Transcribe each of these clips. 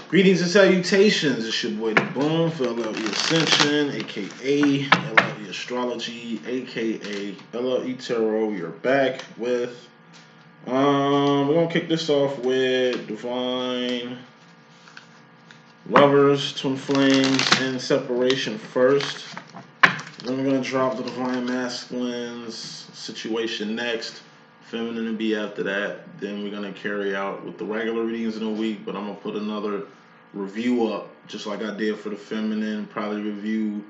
Greetings and salutations. It's your boy D.Boom for LLE.Ascension, aka LLE Astrology, aka LLE Tarot. We are back with we're gonna kick this off with Divine Lovers, Twin Flames, and Separation first. Then we're gonna drop the Divine Masculines situation next. Feminine to be after that. Then we're gonna carry out with the regular readings in a week, but I'm gonna put another review up just like I did for the feminine. Probably review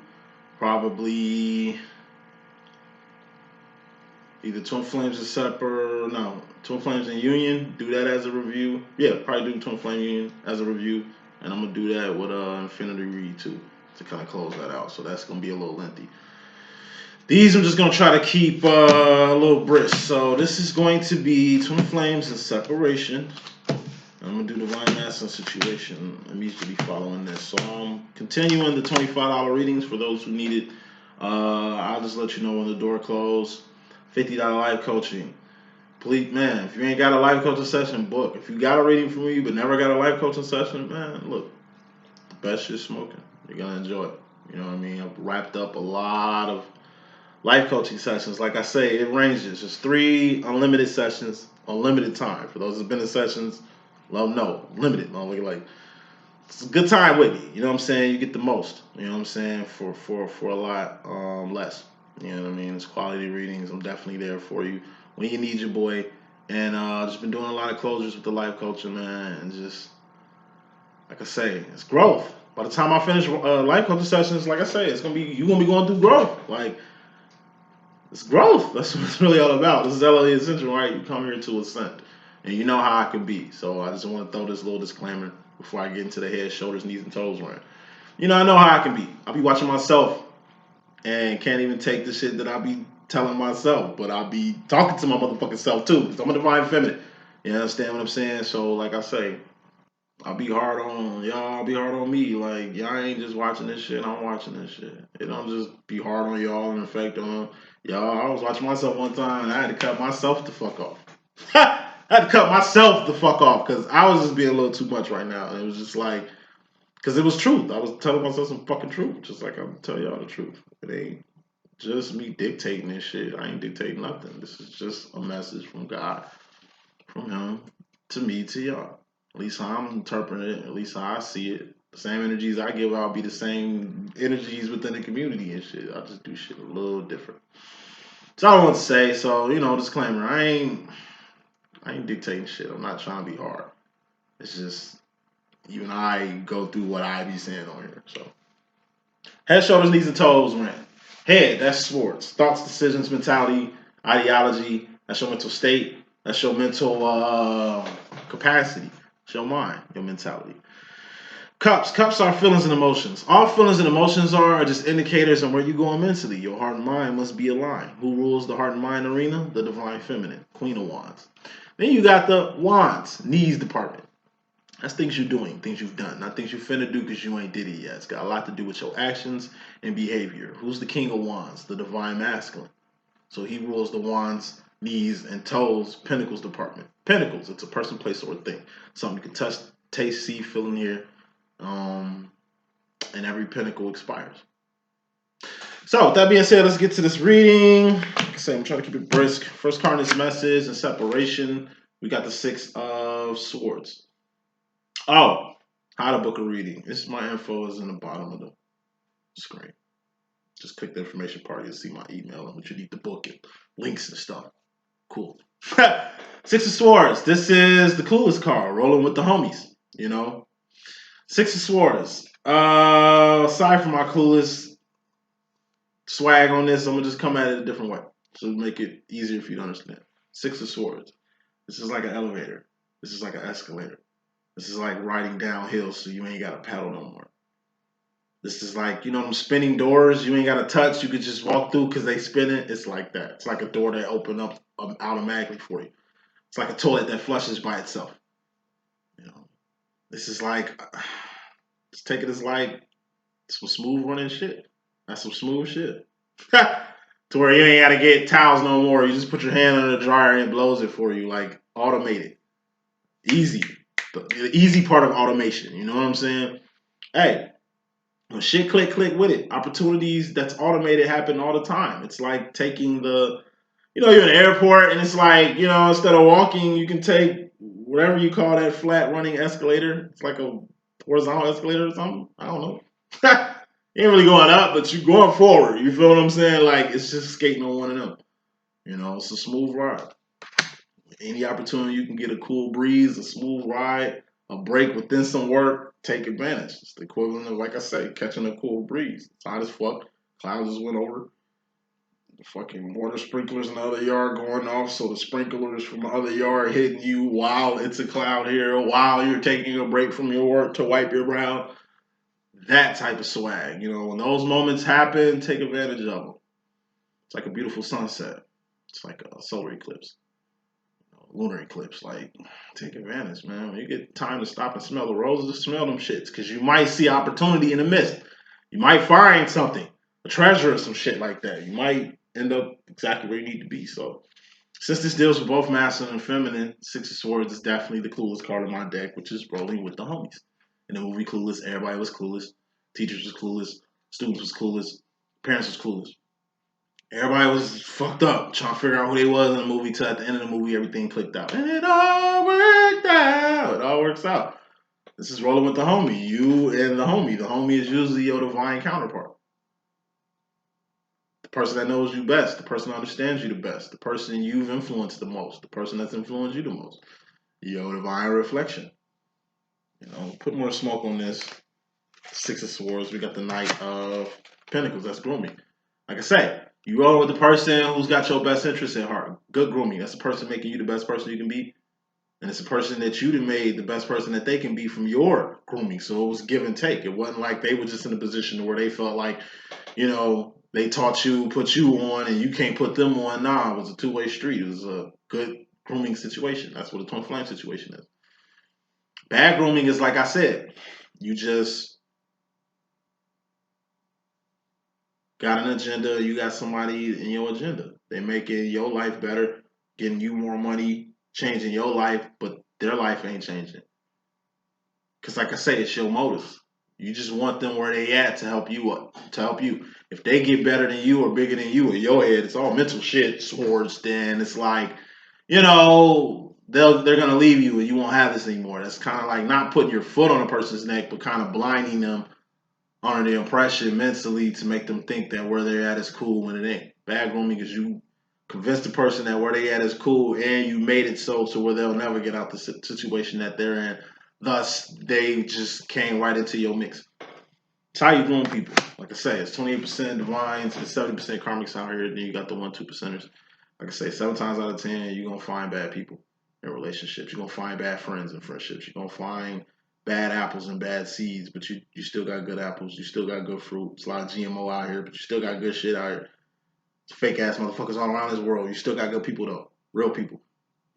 either Twin Flames and Twin Flames and Union. Do that as a review. Yeah, probably do Twin Flame Union as a review, and I'm gonna do that with Infinity Read too to kind of close that out. So that's gonna be a little lengthy. These I'm just going to try to keep a little brisk. So this is going to be Twin Flames and Separation. I'm going to do Divine Masculine Situation immediately following this. So I'm continuing the $25 readings for those who need it. I'll just let you know when the door closes. $50 life coaching. Please, man, if you ain't got a life coaching session, book. If you got a reading from me but never got a life coaching session, man, look, the best shit smoking. You're going to enjoy it. You know what I mean? I've wrapped up a lot of life coaching sessions. Like I say, it ranges. It's 3 unlimited sessions, unlimited time. For those who've been in sessions, let them know. Limited. Like it's a good time with me. You know what I'm saying? You get the most. You know what I'm saying? For a lot less. You know what I mean? It's quality readings. I'm definitely there for you when you need your boy. And just been doing a lot of closures with the life coaching, man. And just like I say, it's growth. By the time I finish life coaching sessions, like I say, you're gonna be going through growth. Like, it's growth. That's what it's really all about. This is LLE.Ascension, right? You come here to ascend. And you know how I can be. So I just want to throw this little disclaimer before I get into the head, shoulders, knees, and toes rant. You know, I know how I can be. I'll be watching myself and can't even take the shit that I'll be telling myself. But I'll be talking to my motherfucking self too. Because I'm a divine feminine. You understand what I'm saying? So like I say, I'll be hard on y'all. I'll be hard on me. Like, y'all ain't just watching this shit. I'm watching this shit. It don't just be hard on y'all and affect on y'all. I was watching myself one time and I had to cut myself the fuck off. I had to cut myself the fuck off because I was just being a little too much right now. And it was just like, because it was truth. I was telling myself some fucking truth. Just like I'm telling y'all the truth. It ain't just me dictating this shit. I ain't dictating nothing. This is just a message from God, from Him, to me, to y'all. At least how I'm interpreting it, at least how I see it. The same energies I give out be the same energies within the community and shit. I just do shit a little different. That's all I want to say. So, disclaimer, I ain't dictating shit. I'm not trying to be hard. It's just even I go through what I be saying on here. So head, shoulders, knees, and toes rant. Head, that's sports. Thoughts, decisions, mentality, ideology. That's your mental state. That's your mental capacity. It's your mind, your mentality. Cups are feelings and emotions. All feelings and emotions are just indicators on where you're going mentally. Your heart and mind must be aligned. Who rules the heart and mind arena? The divine feminine, Queen of Wands. Then you got the Wands, knees department. That's things you're doing, things you've done, not things you finna do because you ain't did it yet. It's got a lot to do with your actions and behavior. Who's the King of Wands? The divine masculine. So he rules the Wands, knees, and toes, Pentacles department. Pentacles, it's a person, place, or thing. Something you can touch, taste, see, feel, and hear. And every pentacle expires. So, with that being said, let's get to this reading. Like I said, I'm trying to keep it brisk. First card in this message and separation. We got the 6 of Swords. Oh, how to book a reading. My info is in the bottom of the screen. Just click the information part. You'll see my email and what you need to book it. Links and stuff. Cool. 6 of Swords. This is the coolest card. Rolling with the homies. 6 of Swords. Aside from my clueless swag on this, I'm going to just come at it a different way. So make it easier for you to understand. 6 of Swords. This is like an elevator. This is like an escalator. This is like riding downhill so you ain't got to pedal no more. This is like, them spinning doors you ain't got to touch. You could just walk through because they spin it. It's like that. It's like a door that opens up automatically for you. It's like a toilet that flushes by itself. This is like, just take it as like some smooth running shit. That's some smooth shit. To where you ain't got to get towels no more. You just put your hand under the dryer and it blows it for you. Like automated. Easy. the easy part of automation. You know what I'm saying? Hey, when shit click with it, opportunities that's automated happen all the time. It's like taking you're in an airport and it's like, instead of walking, you can take whatever you call that flat running escalator. It's like a horizontal escalator or something. I don't know. You ain't really going up, but you're going forward. You feel what I'm saying? Like, it's just skating on one of them. It's a smooth ride. Any opportunity you can get a cool breeze, a smooth ride, a break within some work, take advantage. It's the equivalent of, like I say, catching a cool breeze. It's hot as fuck. Clouds just went over. The fucking water sprinklers in the other yard going off, so the sprinklers from the other yard hitting you while it's a cloud here, while you're taking a break from your work to wipe your brow. That type of swag. When those moments happen, take advantage of them. It's like a beautiful sunset. It's like a solar eclipse. Lunar eclipse. Like, take advantage, man. When you get time to stop and smell the roses, smell them shits. Because you might see opportunity in the mist. You might find something, a treasure or some shit like that. You might end up exactly where you need to be. So, since this deals with both masculine and feminine, Six of Swords is definitely the clueless card in my deck, which is rolling with the homies. In the movie Clueless, everybody was clueless. Teachers was clueless. Students was clueless. Parents was clueless. Everybody was fucked up trying to figure out who they was in the movie till at the end of the movie everything clicked out. And it all worked out. It all works out. This is rolling with the homie. You and the homie. The homie is usually your divine counterpart. The person that knows you best. The person that understands you the best. The person you've influenced the most. The person that's influenced you the most. Your divine reflection. Put more smoke on this. Six of Swords. We got the Knight of Pentacles. That's grooming. Like I say, you roll with the person who's got your best interest at heart. Good grooming. That's the person making you the best person you can be. And it's a person that you'd have made the best person that they can be from your grooming. So it was give and take. It wasn't like they were just in a position where they felt like, they taught you, put you on, and you can't put them on. Nah, it was a two-way street. It was a good grooming situation. That's what a twin flame situation is. Bad grooming is, like I said, you just got an agenda, you got somebody in your agenda. They're making your life better, getting you more money, changing your life, but their life ain't changing. Because like I say, it's your motives. You just want them where they at to help you up, to help you. If they get better than you or bigger than you in your head, it's all mental shit, Swords, then it's like, they're gonna leave you and you won't have this anymore. That's kind of like not putting your foot on a person's neck, but kind of blinding them under the impression mentally to make them think that where they're at is cool when it ain't. Bad grooming is you convince the person that where they at is cool and you made it so to where they'll never get out the situation that they're in. Thus, they just came right into your mix. It's how you groom people. Like I say, it's 28% divines and 70% karmics out here. Then you got the 1-2%ers. Like I say, 7 times out of 10, you're going to find bad people in relationships. You're going to find bad friends in friendships. You're going to find bad apples and bad seeds, but you still got good apples. You still got good fruit. It's a lot of GMO out here, but you still got good shit out here. It's fake ass motherfuckers all around this world. You still got good people though. Real people.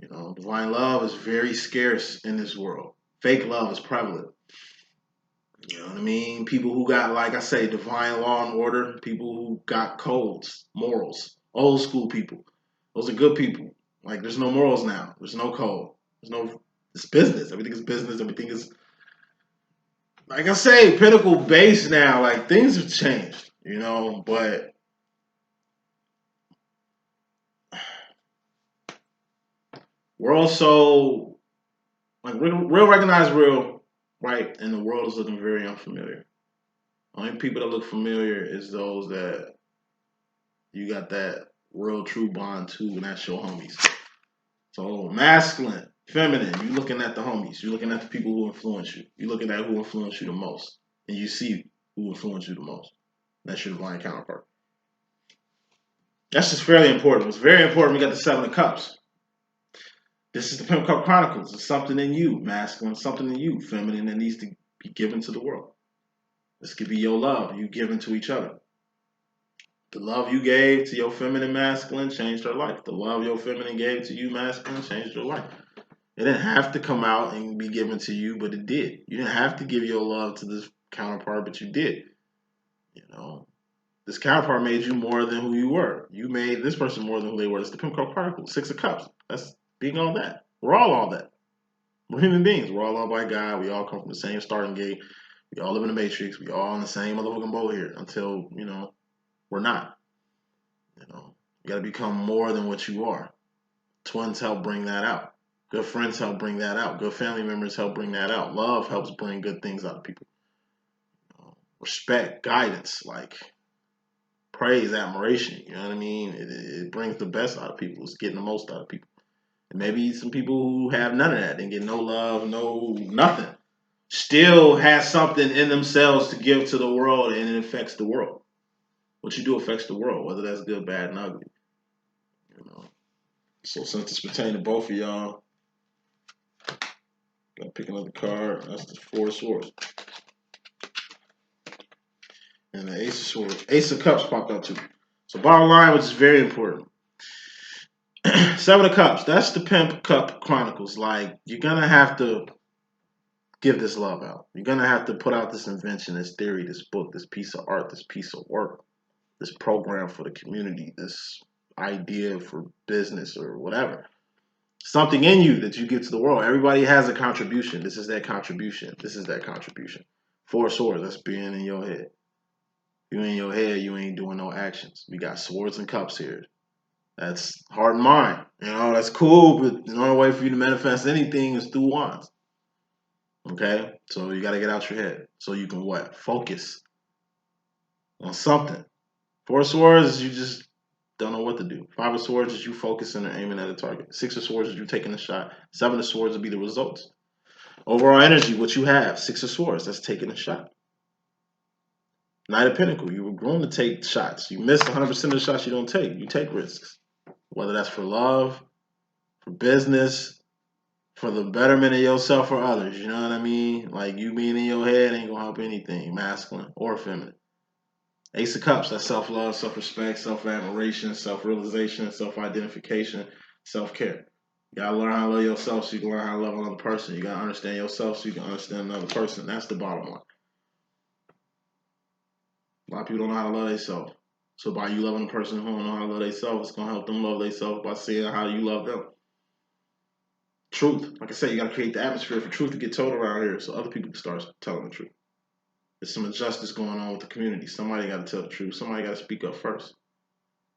Divine love is very scarce in this world. Fake love is prevalent. You know what I mean? People who got, like I say, divine law and order. People who got codes, morals. Old school people. Those are good people. Like, there's no morals now. There's no code. It's business. Everything is business. Everything is, like I say, pinnacle based now. Like, things have changed, but we're also, like, real recognize real, right? And the world is looking very unfamiliar. Only people that look familiar is those that you got that real true bond to, and that's your homies. So masculine, feminine, you looking at the homies. You're looking at the people who influence you. You're looking at who influenced you the most. And you see who influenced you the most. That's your divine counterpart. That's just fairly important. What's very important, we got the 7 of Cups. This is the Pimp Cup Chronicles. It's something in you, masculine, something in you, feminine, that needs to be given to the world. This could be your love you giving to each other. The love you gave to your feminine masculine changed her life. The love your feminine gave to you masculine changed your life. It didn't have to come out and be given to you, but it did. You didn't have to give your love to this counterpart, but you did. This counterpart made you more than who you were. You made this person more than who they were. It's the Pimp Cup Chronicles, 6 of Cups. That's being all that. We're all that. We're human beings. We're all loved by God. We all come from the same starting gate. We all live in the matrix. We all in the same motherfucking boat here until, we're not. You got to become more than what you are. Twins help bring that out. Good friends help bring that out. Good family members help bring that out. Love helps bring good things out of people. Respect, guidance, like praise, admiration. You know what I mean? It brings the best out of people. It's getting the most out of people. And maybe some people who have none of that, they get no love, no nothing, still has something in themselves to give to the world, and it affects the world. What you do affects the world, whether that's good, bad, and ugly. So since it's pertaining to both of y'all, gotta pick another card. That's the Four of Swords. And the Ace of Swords. Ace of Cups popped out too. So bottom line, which is very important. Seven of Cups. That's the Pimp Cup Chronicles. Like, you're gonna have to give this love out. You're gonna have to put out this invention, this theory, this book, this piece of art, this piece of work, this program for the community, this idea for business or whatever. Something in you that you give to the world. Everybody has a contribution. This is that contribution. This is that contribution. Four of Swords. That's being in your head. You in your head, you ain't doing no actions. We got Swords and Cups here. That's heart and mind. That's cool, but the only way for you to manifest anything is through wands. Okay? So you got to get out your head. So you can what? Focus on something. Four of Swords is you just don't know what to do. Five of Swords is you focusing and aiming at a target. Six of Swords is you taking a shot. Seven of Swords will be the results. Overall energy, what you have. Six of Swords, that's taking a shot. Knight of Pentacles, you were grown to take shots. You miss 100% of the shots you don't take. You take risks. Whether that's for love, for business, for the betterment of yourself or others. You know what I mean? Like, you being in your head ain't gonna help anything, masculine or feminine. Ace of Cups, that's self-love, self-respect, self-admiration, self-realization, self-identification, self-care. You gotta learn how to love yourself so you can learn how to love another person. You gotta understand yourself so you can understand another person. That's the bottom line. A lot of people don't know how to love themselves. So by you loving a person who don't know how to love themselves, it's gonna help them love themselves by seeing how you love them. Truth. Like I said, you gotta create the atmosphere for truth to get told around here so other people can start telling the truth. There's some injustice going on with the community. Somebody gotta tell the truth. Somebody gotta speak up first.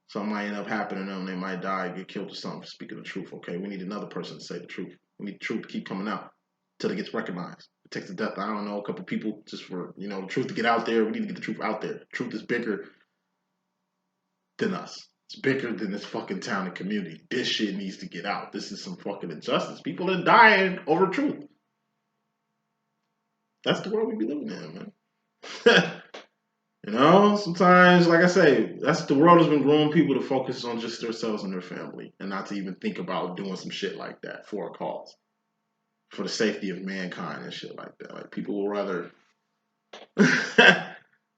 Something might end up happening to them. They might die, get killed or something for speaking the truth. Okay, we need another person to say the truth. We need the truth to keep coming out until it gets recognized. It takes the death, I don't know, a couple people just for, the truth to get out there. We need to get the truth out there. Truth is bigger than us. It's bigger than this fucking town and community. This shit needs to get out. This is some fucking injustice. People are dying over truth. That's the world we be living in, man. Sometimes, like I say, that's the world has been growing people to focus on just themselves and their family and not to even think about doing some shit like that for a cause, for the safety of mankind and shit like that. Like, people will rather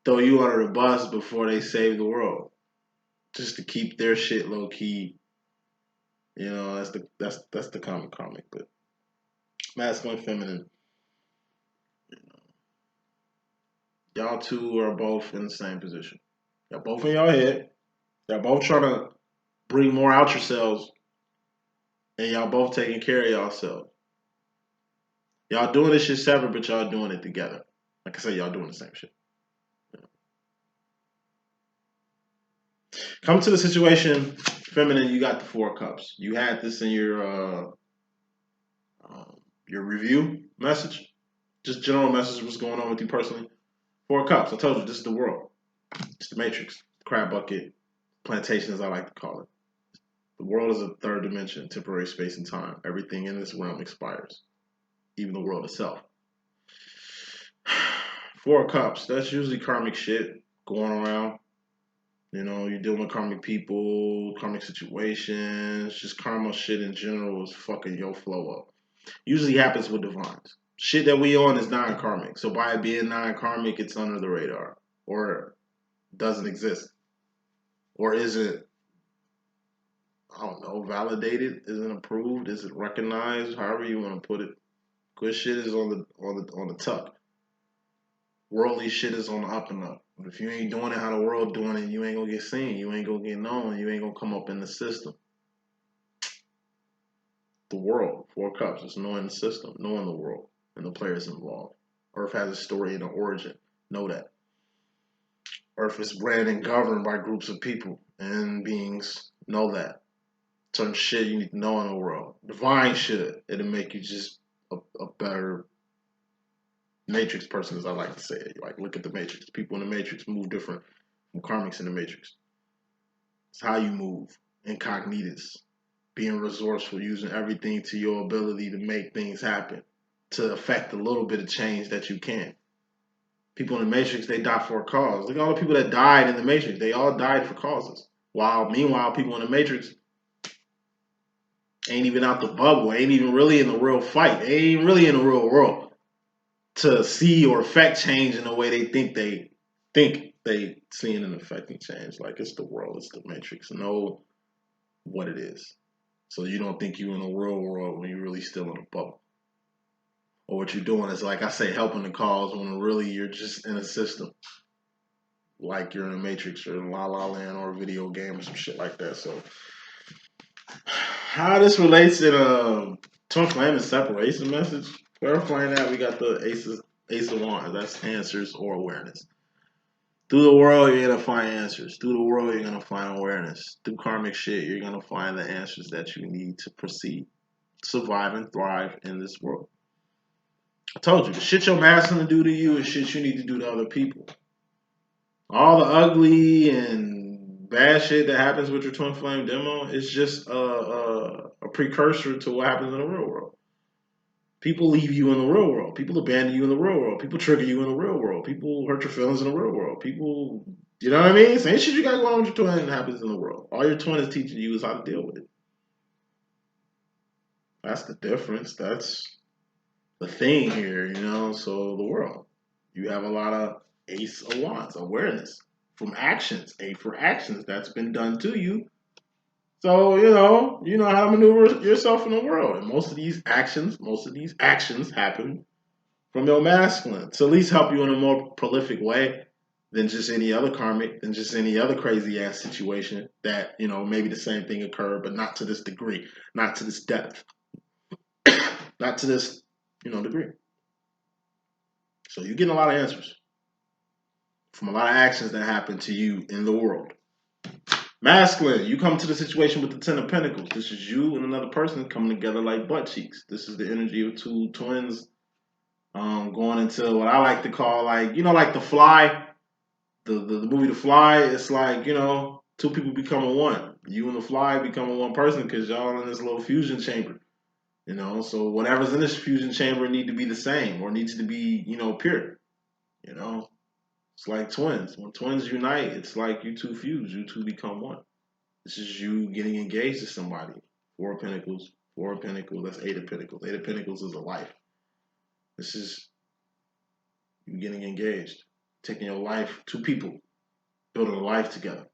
throw you under the bus before they save the world just to keep their shit low key. That's the common comic, but masculine, feminine. Y'all two are both in the same position. Y'all both in your head. Y'all both trying to bring more out yourselves, and y'all both taking care of yourselves. Y'all doing this shit separate, but y'all doing it together. Like I said, y'all doing the same shit. Come to the situation, feminine. You got the Four of Cups. You had this in your review message, just general message. What's going on with you personally? Four of Cups. I told you this is the world. It's the matrix, the crab bucket, plantation, as I like to call it. The world is a third dimension, temporary space and time. Everything in this realm expires, even the world itself. Four of Cups. That's usually karmic shit going around. You're dealing with karmic people, karmic situations, just karma shit in general is fucking your flow up. Usually happens with divines. Shit that we on is non-karmic. So by it being non-karmic, it's under the radar. Or doesn't exist. Or is it, I don't know, validated? Is it approved? Is it recognized? However you want to put it. Good shit is on the tuck. Worldly shit is on the up and up. But if you ain't doing it how the world doing it, you ain't gonna get seen. You ain't gonna get known. You ain't gonna come up in the system. the world. 4 cups. It's knowing the system, knowing the world, and the players involved. Earth has a story and an origin. Know that. Earth is ran and governed by groups of people and beings. Know that. Certain shit you need to know in the world. Divine shit. It'll make you just a better Matrix person, as I like to say it. Like, look at the Matrix. People in the Matrix move different from karmics in the Matrix. It's how you move. Incognitus. Being resourceful, using everything to your ability to make things happen, to affect a little bit of change that you can. People in the Matrix, they die for a cause. Look at all the people that died in the Matrix. They all died for causes. Meanwhile, people in the Matrix ain't even out the bubble, ain't even really in the real fight. They ain't really in the real world to see or affect change in the way they think they seeing and affecting change. Like, it's the world, it's the Matrix. Know what it is. So you don't think you're in the real world when you're really still in a bubble. Or what you're doing is, like I say, helping the cause when really you're just in a system. Like you're in a Matrix or in La La Land or a video game or some shit like that. So how this relates in twin flame and separation message, clarifying that, we got the Ace of Wands. That's answers or awareness. Through the world, you're going to find answers. Through the world, you're going to find awareness. Through karmic shit, you're going to find the answers that you need to proceed, survive, and thrive in this world. I told you, the shit your masculine do to you is shit you need to do to other people. All the ugly and bad shit that happens with your twin flame demo is just a precursor to what happens in the real world. People leave you in the real world. People abandon you in the real world. People trigger you in the real world. People hurt your feelings in the real world. People, you know what I mean? Same shit you got going on with your twin happens in the world. All your twin is teaching you is how to deal with it. That's the difference. That's the thing here, you know? So the world. You have a lot of Ace of Wands, awareness from actions. A for actions that's been done to you. So, you know how to maneuver yourself in the world. And most of these actions happen from your masculine to at least help you in a more prolific way than just any other karmic, than just any other crazy ass situation that, maybe the same thing occurred, but not to this degree, not to this depth, not to this, degree. So you're getting a lot of answers from a lot of actions that happen to you in the world. Masculine, you come to the situation with the 10 of Pentacles. This is you and another person coming together like butt cheeks. This is the energy of two twins going into what I like to call, like The Fly, the movie The Fly. It's like, two people becoming one. You and The Fly becoming one person because y'all in this little fusion chamber. So whatever's in this fusion chamber need to be the same or needs to be, pure. It's like twins. When twins unite, it's like you two fuse. You two become one. This is you getting engaged to somebody. 4 of Pentacles. 4 of Pentacles. That's 8 of Pentacles. 8 of Pentacles is a life. This is you getting engaged. Taking your life, 2 people, building a life together.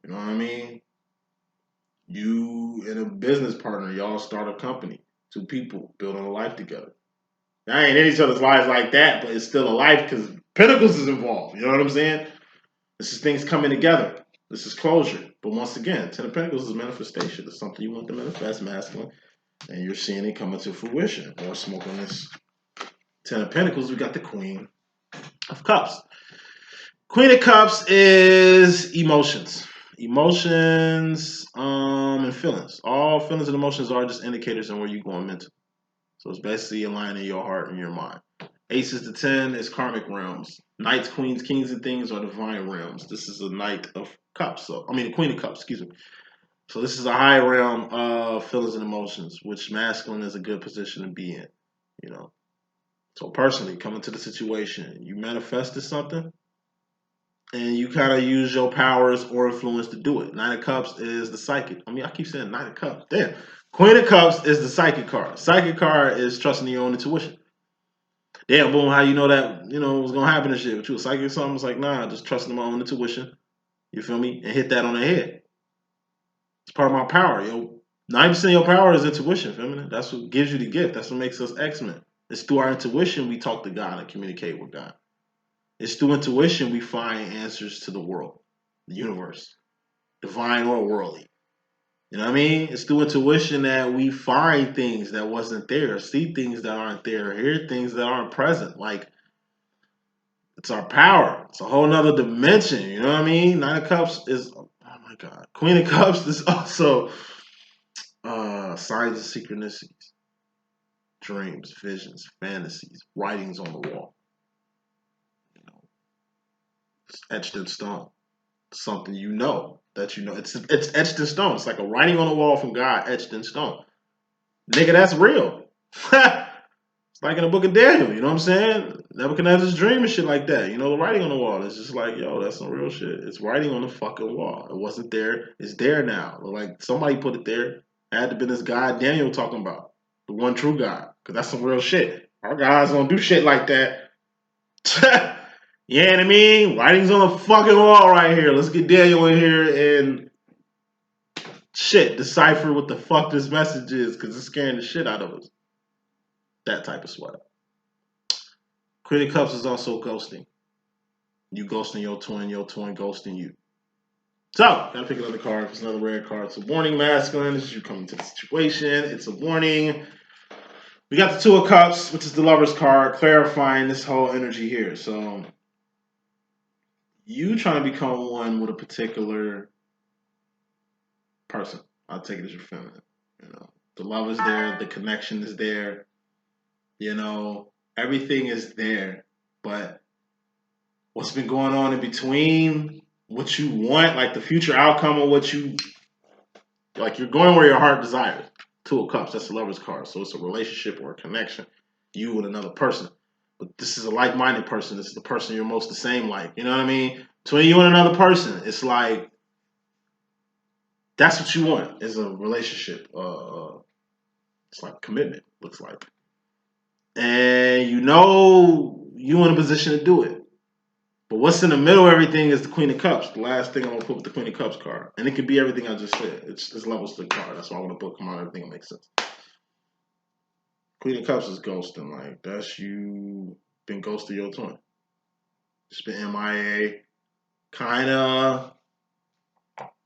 You know what I mean? You and a business partner, y'all start a company. 2 people building a life together. Now, I ain't in each other's lives like that, but it's still a life because Pentacles is involved. You know what I'm saying? This is things coming together. This is closure. But once again, 10 of Pentacles is manifestation. It's something you want to manifest, masculine, and you're seeing it coming to fruition. Or smoking this 10 of Pentacles, we got the Queen of Cups. Queen of Cups is emotions. Emotions and feelings. All feelings and emotions are just indicators on where you're going mental. So it's basically aligning your heart and your mind. Ace is the 10 is karmic realms. Knights, queens, kings, and things are divine realms. This is a Knight of Cups. A Queen of Cups, excuse me. So this is a high realm of feelings and emotions, which masculine is a good position to be in. So personally, coming to the situation, you manifested something, and you kind of use your powers or influence to do it. 9 of Cups is the psychic. I keep saying 9 of Cups. Damn. Queen of Cups is the psychic card. Psychic card is trusting your own intuition. Damn, boom, how you know that, what's going to happen and shit? But you a psychic or something? It's like, nah, just trusting my own intuition. You feel me? And hit that on the head. It's part of my power, yo. 90% of your power is intuition, feminine. That's what gives you the gift. That's what makes us X-Men. It's through our intuition we talk to God and communicate with God. It's through intuition we find answers to the world, the universe, divine or worldly. You know what I mean? It's through intuition that we find things that wasn't there, see things that aren't there, hear things that aren't present. Like, it's our power. It's a whole nother dimension. You know what I mean? Nine of Cups is, oh my God. Queen of Cups is also signs of synchronicities, dreams, visions, fantasies, writings on the wall. You know, it's etched in stone. Something you know that you know. It's etched in stone. It's like a writing on the wall from God etched in stone. Nigga, that's real. It's like in the book of Daniel, you know what I'm saying? Nebuchadnezzar's dream and shit like that. You know, the writing on the wall. It's just like, yo, that's some real shit. It's writing on the fucking wall. It wasn't there. It's there now. Like, somebody put it there. It had to be this guy Daniel talking about. The one true God. Because that's some real shit. Our guys don't do shit like that. You know what I mean? Writing's on the fucking wall right here. Let's get Daniel in here and shit, decipher what the fuck this message is, because it's scaring the shit out of us. That type of sweater. Queen of Cups is also ghosting. You ghosting your twin ghosting you. So, gotta pick another card. It's another rare card. It's a warning, masculine. This is you coming to the situation. It's a warning. We got the Two of Cups, which is the Lover's card, clarifying this whole energy here. So, you trying to become one with a particular person. I'll take it as your feminine. You know, the love is there, the connection is there. You know, everything is there. But what's been going on in between, what you want, like the future outcome of what you like, you're going where your heart desires. Two of Cups, that's the Lover's card. So it's a relationship or a connection, you and another person. But this is a like-minded person. This is the person you're most the same like. You know what I mean? Between you and another person, it's like that's what you want is a relationship. It's like commitment, looks like. And you know you in a position to do it. But what's in the middle of everything is the Queen of Cups. The last thing I'm gonna put with the Queen of Cups card. And it could be everything I just said. It's levels to the card. That's why I want to put come out everything that makes sense. Queen of Cups is ghosting. Like, that's you been ghosting your twin. It's been MIA. Kinda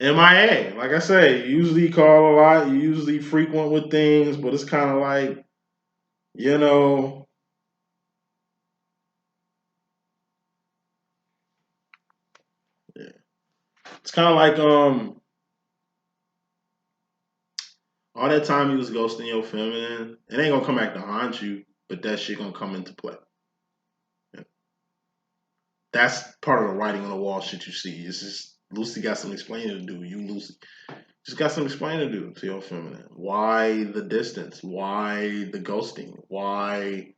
MIA. Like I say, you usually call a lot, you usually frequent with things, but it's kinda like, you know, yeah. It's kinda like all that time you was ghosting your feminine, it ain't gonna come back to haunt you, but that shit gonna come into play. Yeah. That's part of the writing on the wall shit you see. It's just Lucy got some explaining to do. You, Lucy, just got some explaining to do to your feminine. Why the distance? Why the ghosting? Why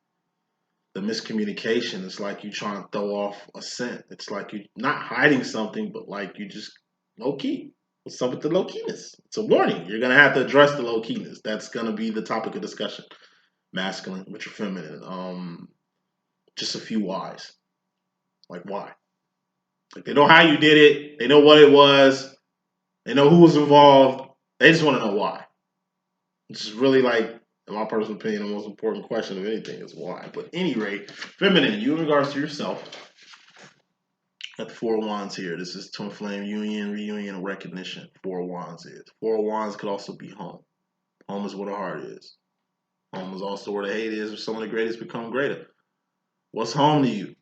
the miscommunication? It's like you trying to throw off a scent. It's like you not hiding something, but like you just low key. What's up with the low keyness? It's a warning. You're gonna have to address the low keyness. That's gonna be the topic of discussion. Masculine with your feminine. Just a few whys. Like why? Like they know how you did it. They know what it was. They know who was involved. They just want to know why. Which is really like, in my personal opinion, the most important question of anything is why. But at any rate, feminine, you in regards to yourself. Got the Four of Wands here. This is twin flame union, reunion, and recognition. Four of Wands is. Four of Wands could also be home. Home is where the heart is. Home is also where the hate is. Where some of the greatest become greater. What's home to you?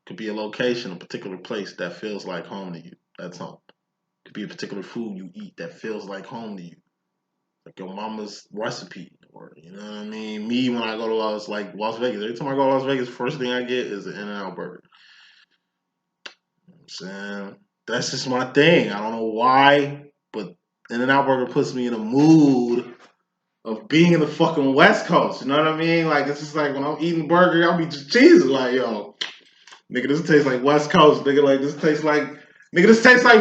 Could be a location, a particular place that feels like home to you. That's home. Could be a particular food you eat that feels like home to you. Like your mama's recipe. Or, you know what I mean? Me, when I go to Las Vegas, every time I go to Las Vegas, first thing I get is an In-N-Out burger. You know what I'm saying? That's just my thing. I don't know why, but In-N-Out burger puts me in a mood of being in the fucking West Coast. You know what I mean? Like, it's just like when I'm eating burger, I'll be just cheesing like, yo, nigga, this tastes like West Coast. Nigga, like, this tastes like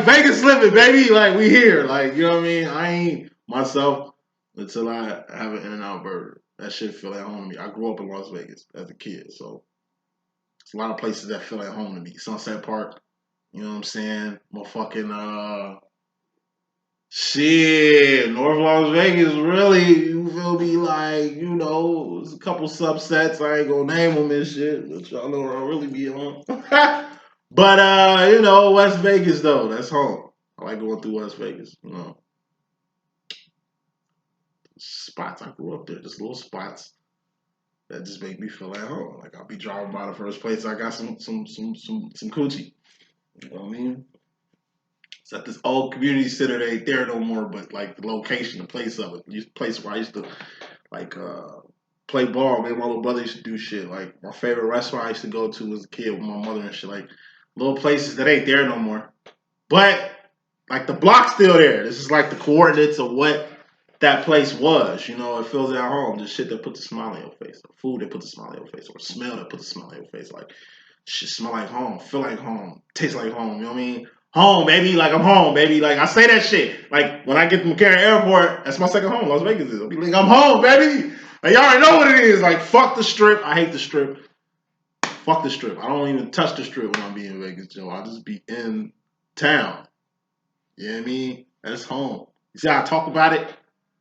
Vegas living, baby. Like, we here. Like, you know what I mean? I ain't myself until I have an In-N-Out burger. That shit feel like home to me. I grew up in Las Vegas as a kid, so it's a lot of places that feel like home to me. Sunset Park, you know what I'm saying? Motherfucking, shit, North Las Vegas, really, you feel me? Like, you know, there's a couple subsets. I ain't gonna name them and shit, but y'all know where I really be on. But, you know, West Vegas, though, that's home. I like going through West Vegas, you know. spots. I grew up there, just little spots that just make me feel at home. Like I'll be driving by the first place I got some coochie. You know what I mean? It's at this old community center that ain't there no more, but like the location, the place of it. The place where I used to like play ball. Me and my little brother used to do shit. Like my favorite restaurant I used to go to as a kid with my mother and shit. Like little places that ain't there no more. But like the block's still there. This is like the coordinates of what that place was. You know, it feels at home. The shit that puts a smile on your face, or food that puts a smile on your face, or smell that puts a smile on your face. Like shit smell like home, feel like home, taste like home. You know what I mean? Home, baby. Like I'm home, baby. Like I say that shit. Like when I get to McCarran Airport, that's my second home. Las Vegas is. I'll be like, I'm home, baby. Like y'all already know what it is. Like fuck the strip. I hate the strip. Fuck the strip. I don't even touch the strip when I'm being in Vegas, Joe. I'll just be in town. You know what I mean? That's home. You see how I talk about it?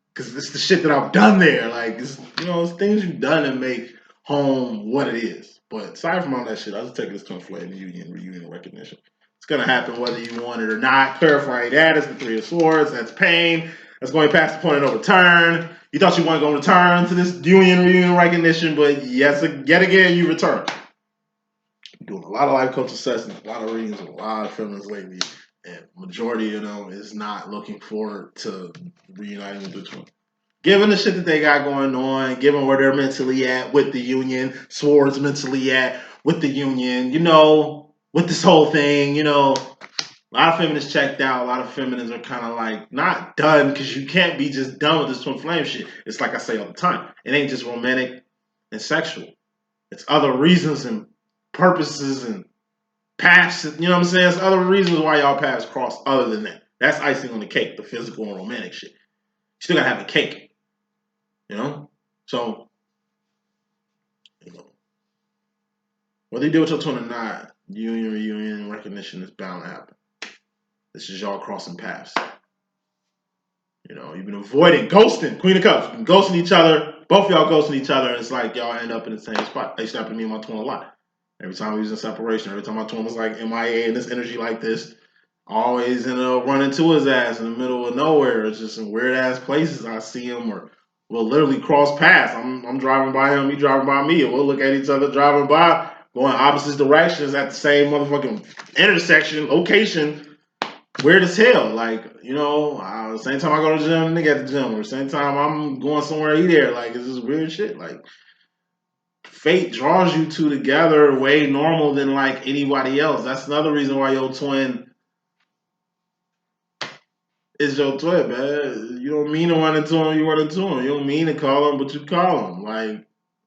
Because it's the shit that I've done there. Like, it's, you know, it's things you've done that make home what it is. But aside from all that shit, I just take this to Flame reunion recognition. It's going to happen whether you want it or not. Clarifying that is the Three of Swords. That's pain. That's going past the point of no return. You thought you weren't going to return to this reunion recognition, but yes, yet again, you return. I'm doing a lot of life coaching sessions, a lot of readings with a lot of feminists lately. And majority of them is not looking forward to reuniting with this one. Given the shit that they got going on, given where they're mentally at with the union, Swords mentally at with the union, you know, with this whole thing, you know, a lot of feminists checked out. A lot of feminists are kind of like not done because you can't be just done with this twin flame shit. It's like I say all the time. It ain't just romantic and sexual. It's other reasons and purposes and paths, you know what I'm saying? There's other reasons why y'all paths cross other than that. That's icing on the cake, the physical and romantic shit. You still gotta have the cake, you know? So, you know, whether you deal with your twin or not, union, reunion, recognition is bound to happen. This is y'all crossing paths. You know, you've been avoiding, ghosting, Queen of Cups, you've been ghosting each other, both of y'all ghosting each other, and it's like y'all end up in the same spot. They used to happen to me and my twin a lot. Every time we was in separation, every time my twin was like MIA in this energy like this, I always end up running to his ass in the middle of nowhere. It's just in weird ass places. I see him or we'll literally cross paths. I'm driving by him, he driving by me, and we'll look at each other driving by, going opposite directions at the same motherfucking intersection, location. Weird as hell. Like, you know, same time I go to the gym, nigga at the gym, or same time I'm going somewhere, he there. Like, it's just weird shit. Like, fate draws you two together way normal than like anybody else. That's another reason why your twin is your twin, man. You don't mean to run into him, you run into him. You don't mean to call him, but you call him. Like,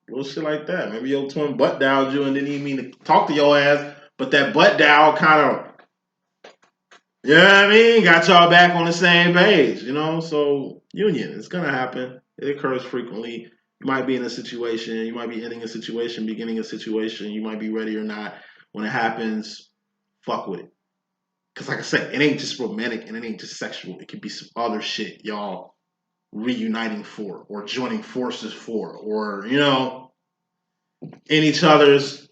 little shit like that. Maybe your twin butt dialed you and didn't even mean to talk to your ass, but that butt dial kind of, you know what I mean? Got y'all back on the same page, you know? So, union, it's going to happen. It occurs frequently. You might be in a situation, you might be ending a situation, beginning a situation, you might be ready or not. When it happens, fuck with it. Because like I said, it ain't just romantic and it ain't just sexual. It could be some other shit y'all reuniting for or joining forces for or, you know, in each other's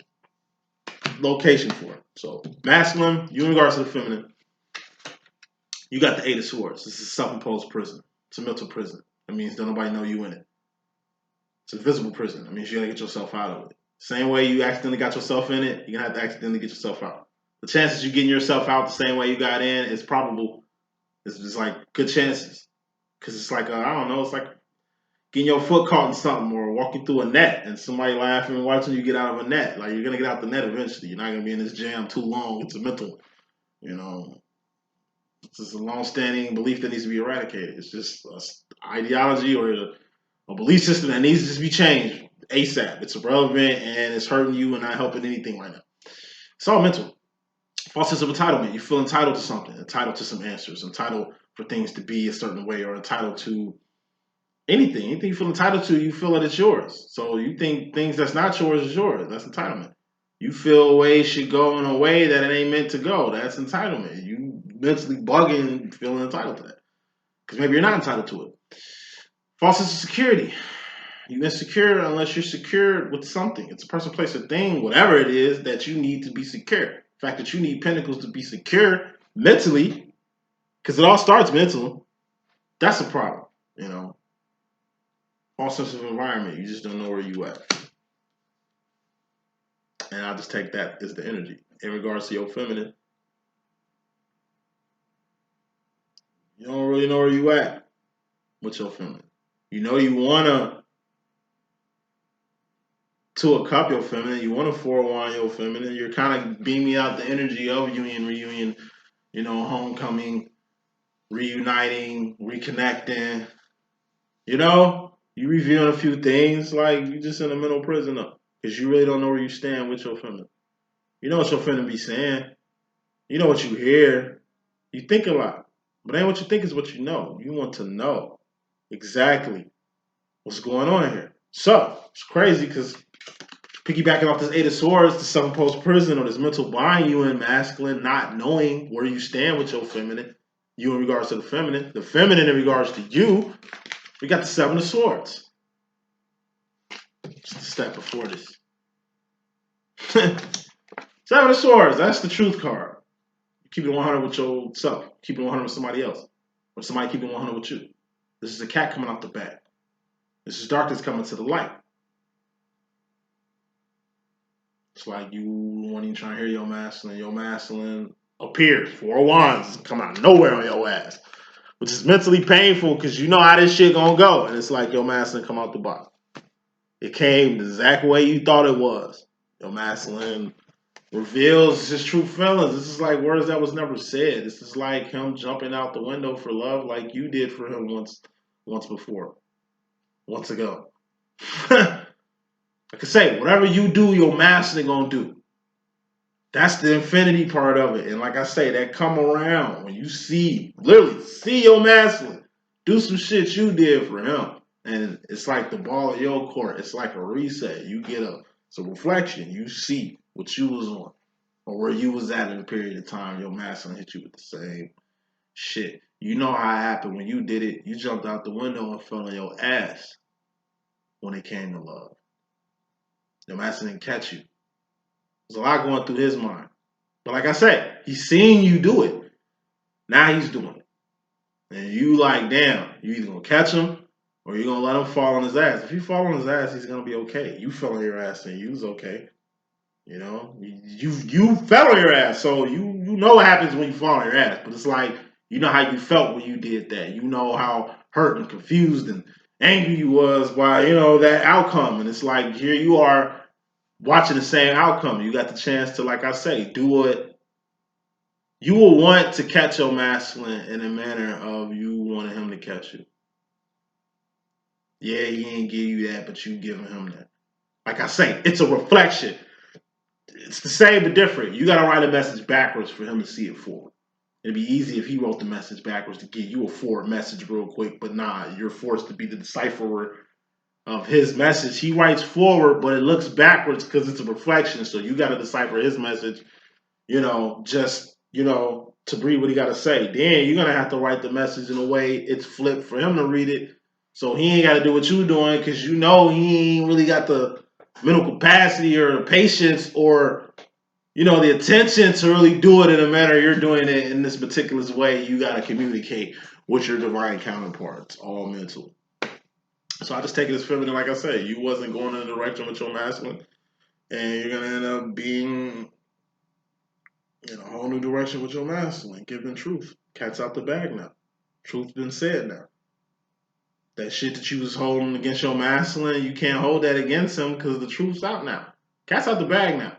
location for. So, masculine, you in regards to the feminine, you got the Eight of Swords. This is a self-imposed prison. It's a mental prison. That means don't nobody know you in it. It's a visible prison. That means you gotta get yourself out of it. Same way you accidentally got yourself in it, you're gonna have to accidentally get yourself out. The chances you getting yourself out the same way you got in is probable. It's just like good chances. Cause it's like, I don't know, it's like getting your foot caught in something or walking through a net and somebody laughing and watching you get out of a net. Like you're gonna get out the net eventually. You're not gonna be in this jam too long. It's a mental, you know. It's just a long-standing belief that needs to be eradicated. It's just an ideology or a belief system that needs to just be changed ASAP. It's irrelevant and it's hurting you and not helping anything right now. It's all mental. False sense of entitlement. You feel entitled to something, entitled to some answers, entitled for things to be a certain way, or entitled to anything. Anything you feel entitled to, you feel that it's yours. So you think things that's not yours is yours. That's entitlement. You feel ways should go in a way that it ain't meant to go. That's entitlement. You mentally bugging, feeling entitled to that. Because maybe you're not entitled to it. False sense of security. You're insecure unless you're secured with something. It's a person, place, or thing, whatever it is that you need to be secure. The fact that you need pentacles to be secure mentally, because it all starts mental, that's a problem, you know. false sense of environment. You just don't know where you at. And I just take that as the energy. In regards to your feminine, you don't really know where you at with your feminine. You know you wanna to a cup your feminine, you wanna forewarn your feminine. You're kind of beaming out the energy of union, reunion, homecoming, reuniting, reconnecting. You revealing a few things like you just in a mental prison up because you really don't know where you stand with your feminine. You know what your feminine be saying. You know what you hear. You think a lot, but ain't what you think is what you know. You want to know exactly what's going on here. So it's crazy because piggybacking off this Eight of Swords, the self-imposed prison or this mental bind you in masculine, not knowing where you stand with your feminine, you in regards to the feminine in regards to you, we got the Seven of Swords. Just a step before this. Seven of Swords, that's the truth card. You keep it 100 with yourself. Keep it 100 with somebody else. Or somebody keep it 100 with you. This is a cat coming out the bag. This is darkness coming to the light. It's like you won't even try to hear your masculine. Your masculine appears. Four of Wands come out of nowhere on your ass. Which is mentally painful because you know how this shit gonna go. And it's like your masculine come out the box. It came the exact way you thought it was. Your masculine reveals his true feelings. This is like words that was never said. This is like him jumping out the window for love like you did for him once before. Once ago. Like I say, whatever you do, your masculine gonna do. That's the infinity part of it. And like I say, that come around when you literally see your masculine do some shit you did for him. And it's like the ball of your court. It's like a reset. You get up. It's a reflection. You see what you was on or where you was at in a period of time. Your masculine hit you with the same shit. You know how it happened when you did it. You jumped out the window and fell on your ass when it came to love. Your masculine didn't catch you. There's a lot going through his mind. But like I said, he's seeing you do it. Now he's doing it. And you like, damn, you either gonna catch him or you're gonna let him fall on his ass. If you fall on his ass, he's gonna be okay. You fell on your ass and you was okay. You fell on your ass, so you know what happens when you fall on your ass. But it's like, you know how you felt when you did that. You know how hurt and confused and angry you was by, that outcome. And it's like, here you are watching the same outcome. You got the chance to, like I say, do what you will want to catch your masculine in a manner of you wanting him to catch you. Yeah, he ain't give you that, but you giving him that. Like I say, it's a reflection. It's the same but different. You got to write a message backwards for him to see it forward. It'd be easy if he wrote the message backwards to give you a forward message real quick, but nah, you're forced to be the decipherer of his message. He writes forward, but it looks backwards because it's a reflection. So you got to decipher his message, to read what he got to say. Then you're going to have to write the message in a way it's flipped for him to read it. So he ain't got to do what you're doing because he ain't really got the mental capacity or the patience or, the attention to really do it in a manner you're doing it in this particular way. You got to communicate with your divine counterparts, all mental. So I just take it as feminine. Like I say, you wasn't going in the direction with your masculine, and you're going to end up being in a whole new direction with your masculine, giving truth. Cat's out the bag now. Truth's been said now. That shit that you was holding against your masculine, you can't hold that against him because the truth's out now. Cat's out the bag now.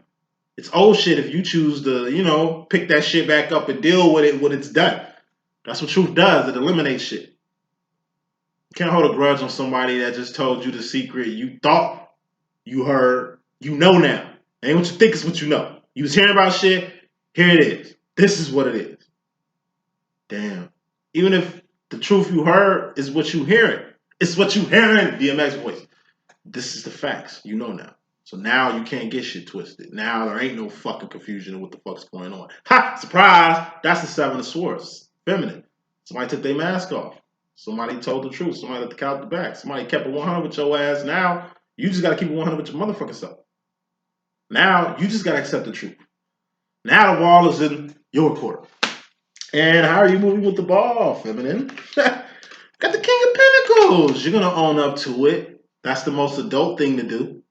It's old shit if you choose to, pick that shit back up and deal with it when it's done. That's what truth does. It eliminates shit. You can't hold a grudge on somebody that just told you the secret you thought you heard. You know now. It ain't what you think, it's what you know. You was hearing about shit. Here it is. This is what it is. Damn. Even if the truth you heard is what you hearing. It's what you hearing, DMX voice. This is the facts. You know now. So now you can't get shit twisted. Now there ain't no fucking confusion of what the fuck's going on. Ha! Surprise! That's the Seven of Swords. Feminine. Somebody took their mask off. Somebody told the truth. Somebody let the cat out the bag. Somebody kept it 100 with your ass. Now you just gotta keep it 100 with your motherfucking self. Now you just gotta accept the truth. Now the ball is in your court. And how are you moving with the ball, feminine? Got the King of Pentacles. You're going to own up to it. That's the most adult thing to do.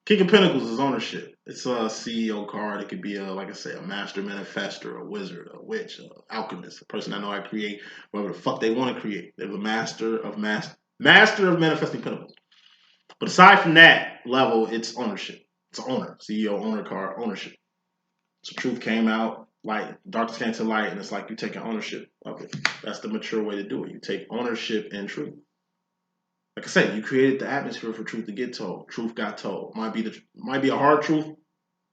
King of Pentacles is ownership. It's a CEO card. It could be like I say, a master manifestor, a wizard, a witch, an alchemist, a person that know how to create whatever the fuck they want to create. They're the master of manifesting pentacles. But aside from that level, it's ownership. It's an owner, CEO, owner card, ownership. So truth came out, light, darkness came to light, and it's like you're taking ownership of it. That's the mature way to do it. You take ownership in truth. Like I said, you created the atmosphere for truth to get told. Truth got told. Might be a hard truth,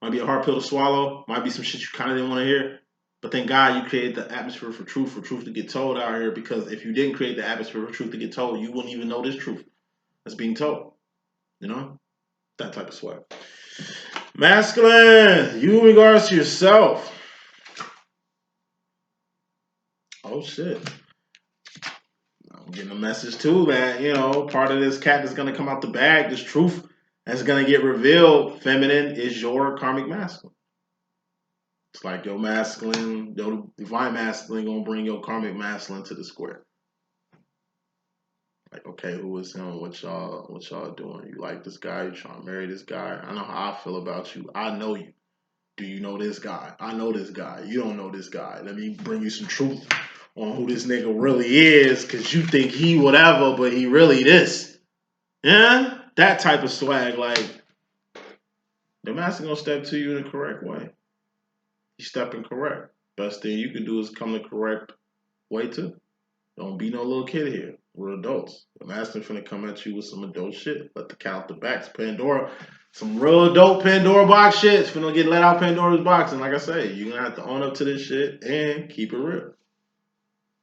might be a hard pill to swallow, might be some shit you kind of didn't want to hear. But thank God you created the atmosphere for truth to get told out here. Because if you didn't create the atmosphere for truth to get told, you wouldn't even know this truth that's being told. You know, that type of swag. Masculine, you in regards to yourself. Oh shit. I'm getting a message too that, you know, part of this cat that's gonna come out the bag, this truth that's gonna get revealed, feminine, is your karmic masculine. It's like your masculine, your divine masculine gonna bring your karmic masculine to the square. Like, okay, who is him? What y'all doing? You like this guy? You trying to marry this guy? I know how I feel about you. I know you. Do you know this guy? I know this guy. You don't know this guy. Let me bring you some truth on who this nigga really is, because you think he whatever, but he really this. Yeah? That type of swag. Like, the master gonna step to you in the correct way. He's stepping correct. Best thing you can do is come the correct way too. Don't be no little kid here. We're adults. The master finna come at you with some adult shit. Let the count the backs. Pandora, some real adult Pandora box shit. It's finna get let out Pandora's box. And like I say, you're gonna have to own up to this shit and keep it real.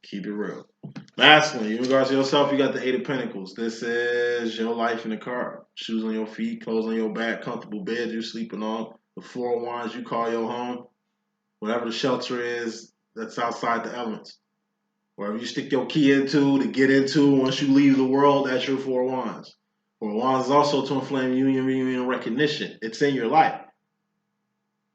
Keep it real. Masculine, in regards to yourself, you got the Eight of Pentacles. This is your life in the car. Shoes on your feet, clothes on your back, comfortable bed you're sleeping on. The Four of Wands you call your home. Whatever the shelter is that's outside the elements. Wherever you stick your key into to get into once you leave the world, that's your Four of Wands. Four of Wands is also twin flame union, reunion, recognition. It's in your life.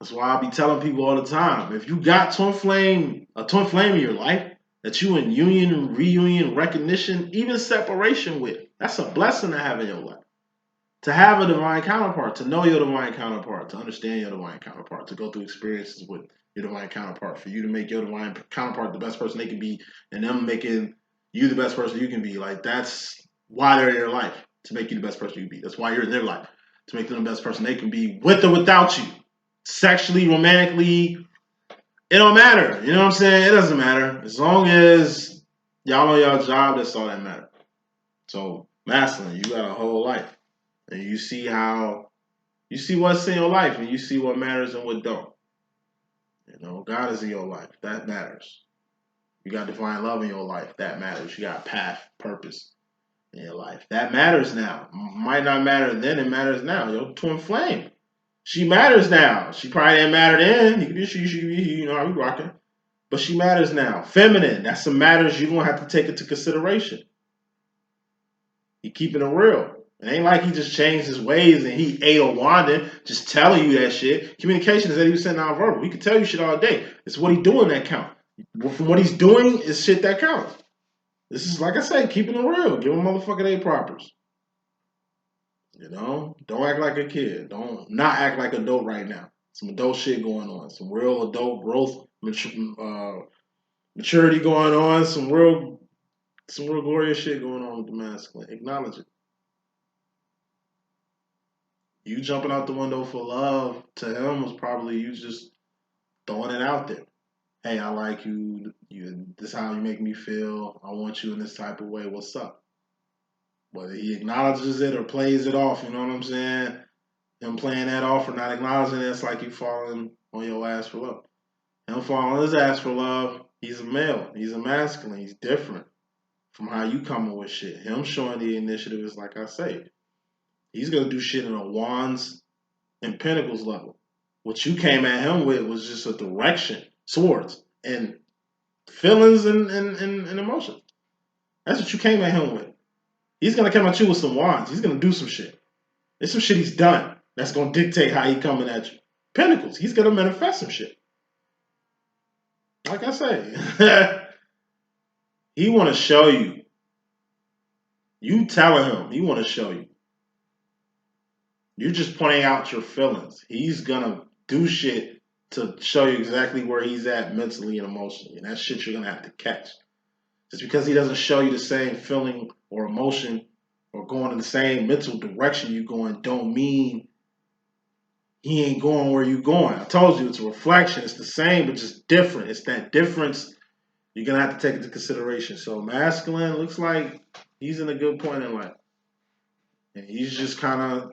That's why I be telling people all the time, if you got a twin flame in your life that you in union, reunion, recognition, even separation with, that's a blessing to have in your life. To have a divine counterpart, to know your divine counterpart, to understand your divine counterpart, to go through experiences with your divine counterpart, for you to make your divine counterpart the best person they can be, and them making you the best person you can be. Like, that's why they're in your life, to make you the best person you can be. That's why you're in their life, to make them the best person they can be, with or without you. Sexually, romantically, it don't matter. You know what I'm saying? It doesn't matter. As long as y'all know y'all job, that's all that matters. So, masculine, you got a whole life. And you see what's in your life, and you see what matters and what don't. You know, God is in your life. That matters. You got divine love in your life. That matters. You got path, purpose in your life. That matters now. Might not matter then, it matters now. Your twin flame. She matters now. She probably didn't matter then. You know how we rocking. But she matters now. Feminine. That's some matters you're going to have to take into consideration. He keeping it real. It ain't like he just changed his ways and he ate a Wanda just telling you that shit. Communication is 80% nonverbal. He can tell you shit all day. It's what he's doing that count. From what he's doing is shit that counts. This is, like I say, keeping it real. Give a motherfucker their propers. You know? Don't act like a kid. Don't not act like an adult right now. Some adult shit going on. Some real adult growth, maturity going on. Some real glorious shit going on with the masculine. Acknowledge it. You jumping out the window for love to him was probably you just throwing it out there. Hey, I like you. This is how you make me feel. I want you in this type of way. What's up? Whether he acknowledges it or plays it off, you know what I'm saying? Him playing that off or not acknowledging it, it's like you falling on your ass for love. Him falling on his ass for love, he's a male. He's a masculine. He's different from how you coming with shit. Him showing the initiative is like I say. He's going to do shit in a wands and pentacles level. What you came at him with was just a direction, swords, and feelings and emotion. That's what you came at him with. He's going to come at you with some wands. He's going to do some shit. There's some shit he's done that's going to dictate how he coming at you. Pentacles, he's going to manifest some shit. Like I say, he want to show you. You telling him, he want to show you. You're just pointing out your feelings. He's gonna do shit to show you exactly where he's at mentally and emotionally. And that shit you're gonna have to catch. Just because he doesn't show you the same feeling or emotion or going in the same mental direction you going don't mean he ain't going where you going. I told you it's a reflection. It's the same, but just different. It's that difference you're gonna have to take into consideration. So masculine looks like he's in a good point in life. And he's just kind of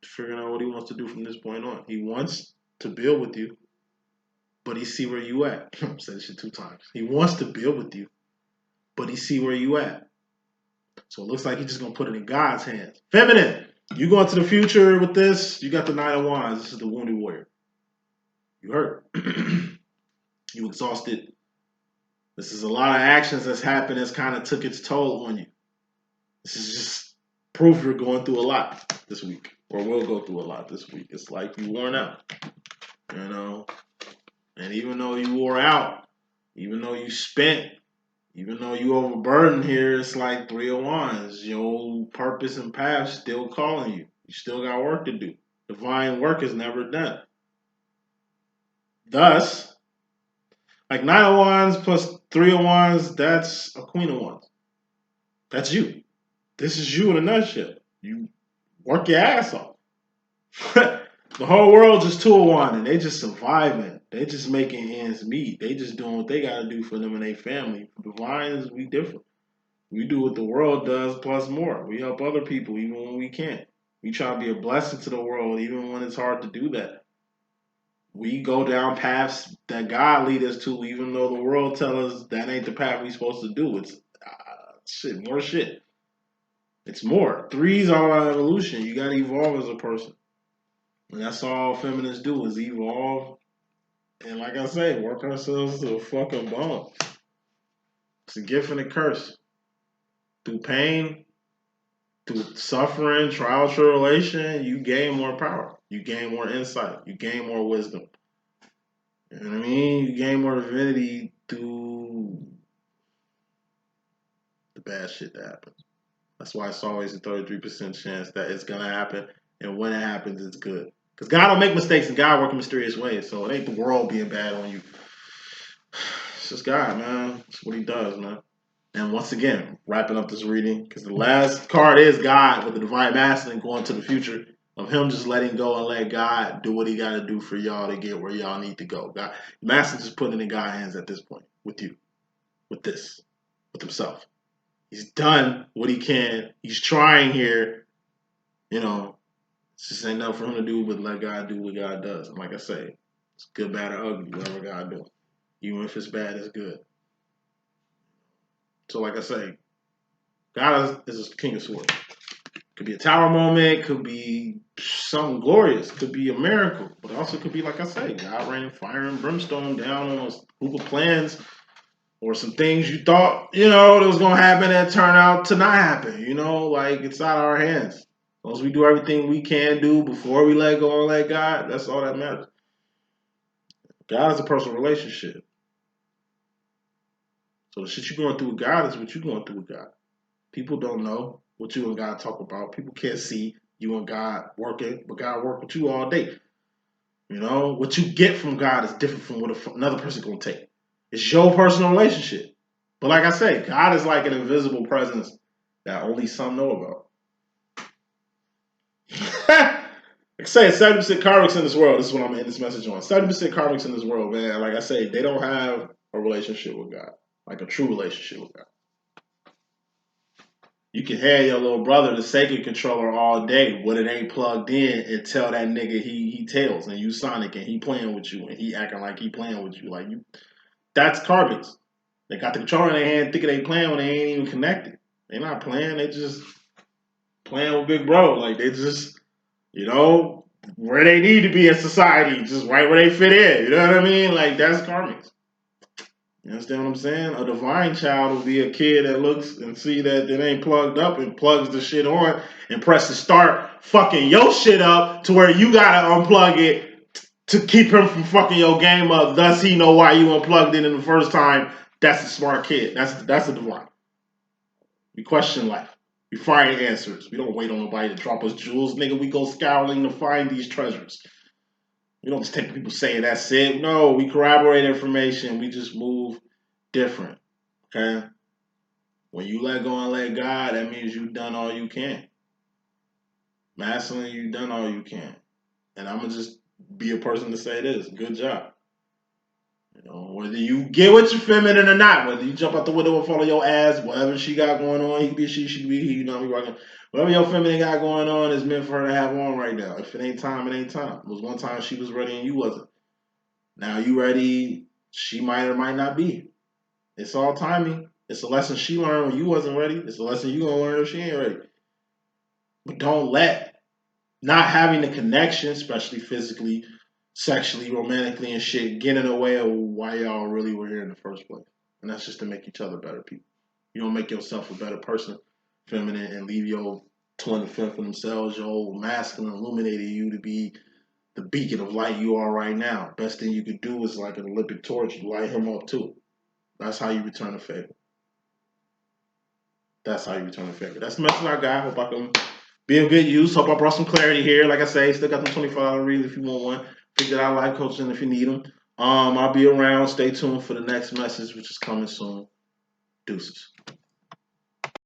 figuring out what he wants to do from this point on. He wants to build with you, but he see where you at. I've said this shit 2 times. He wants to build with you, but he see where you at. So it looks like he's just gonna put it in God's hands. Feminine, you go into the future with this. You got the Knight of Wands. This is the wounded warrior. You hurt. You exhausted. This is a lot of actions that's happened that's kind of took its toll on you. This is just proof you're going through a lot this week, or will go through a lot this week. It's like you worn out, you know. And even though you wore out, even though you spent, even though you overburdened here, it's like 3 of Wands. Your purpose and path still calling you. You still got work to do. Divine work is never done. Thus, like 9 of Wands plus 3 of Wands, that's a Queen of Wands. That's you. This is you in a nutshell. You work your ass off. The whole world just 2 of Wands, and they just surviving. They just making ends meet. They just doing what they got to do for them and their family. Divines, we different. We do what the world does plus more. We help other people even when we can't. We try to be a blessing to the world even when it's hard to do that. We go down paths that God lead us to even though the world tells us that ain't the path we supposed to do. It's shit, more shit. It's more. 3's all about evolution. You got to evolve as a person. And that's all feminists do is evolve. And like I say, work ourselves to a fucking bone. It's a gift and a curse. Through pain, through suffering, trial, tribulation, you gain more power. You gain more insight. You gain more wisdom. You know what I mean? You gain more divinity through the bad shit that happens. That's why it's always a 33% chance that it's going to happen. And when it happens, it's good. Because God don't make mistakes and God works in mysterious ways. So it ain't the world being bad on you. It's just God, man. It's what he does, man. And once again, wrapping up this reading, because the last card is God with the Divine Masculine going to the future of him just letting go and let God do what he got to do for y'all to get where y'all need to go. God, Masculine just putting it in God's hands at this point with you, with this, with himself. He's done what he can. He's trying here. You know, it's just ain't nothing for him to do but let God do what God does. And like I say, it's good, bad, or ugly, whatever God do. Even if it's bad, it's good. So like I say, God is a king of swords. Could be a tower moment, could be something glorious, could be a miracle, but also could be, like I say, God raining fire and brimstone down on a group of plans or some things you thought, that was going to happen that turn out to not happen. Like it's out of our hands. As long as we do everything we can do before we let go and let God, that's all that matters. God is a personal relationship. So the shit you're going through with God is what you're going through with God. People don't know what you and God talk about. People can't see you and God working, but God work with you all day. What you get from God is different from what another person gonna take. It's your personal relationship. But like I say, God is like an invisible presence that only some know about. Like I say, 70% karmics in this world. This is what I'm ending this message on. 70% karmics in this world, man. Like I say, they don't have a relationship with God, like a true relationship with God. You can have your little brother the Sega controller all day when it ain't plugged in and tell that nigga he Tails and you Sonic and he playing with you and he acting like he playing with you. Like that's karmics. They got the controller in their hand thinking they playing when they ain't even connected. They not playing, they just playing with Big Bro. Like they just, where they need to be in society, just right where they fit in. You know what I mean? Like that's karmics. You understand what I'm saying? A divine child will be a kid that looks and see that it ain't plugged up and plugs the shit on and presses start fucking your shit up to where you gotta unplug it to keep him from fucking your game up. Thus he know why you unplugged it in the first time. That's a smart kid. That's a divine. You question life. We find answers. We don't wait on nobody to drop us jewels, nigga. We go scouring to find these treasures. We don't just take people saying that's it. No, we corroborate information. We just move different. Okay? When you let go and let God, that means you've done all you can. Masculine, you've done all you can. And I'm gonna just be a person to say this. Good job. You know, whether you get with your feminine or not, whether you jump out the window and follow your ass, whatever she got going on, he could be she could be he, you know, we rocking. Whatever your feminine got going on is meant for her to have on right now. If it ain't time, it ain't time. It was one time she was ready and you wasn't. Now you ready, she might or might not be. It's all timing. It's a lesson she learned when you wasn't ready. It's a lesson you gonna learn if she ain't ready. But don't let not having the connection, especially physically, sexually, romantically, and shit, get in the way of why y'all really were here in the first place. And that's just to make each other better people. You don't make yourself a better person, feminine, and leave your twin femme for themselves, your old masculine illuminated you to be the beacon of light you are right now. Best thing you could do is like an Olympic torch, you light him up too. That's how you return a favor. That's how you return a favor. That's the message I got. Hope I can be of good use. Hope I brought some clarity here. Like I say, still got them $25 reads if you want one. Figure out life coaching if you need them. I'll be around. Stay tuned for the next message, which is coming soon. Deuces.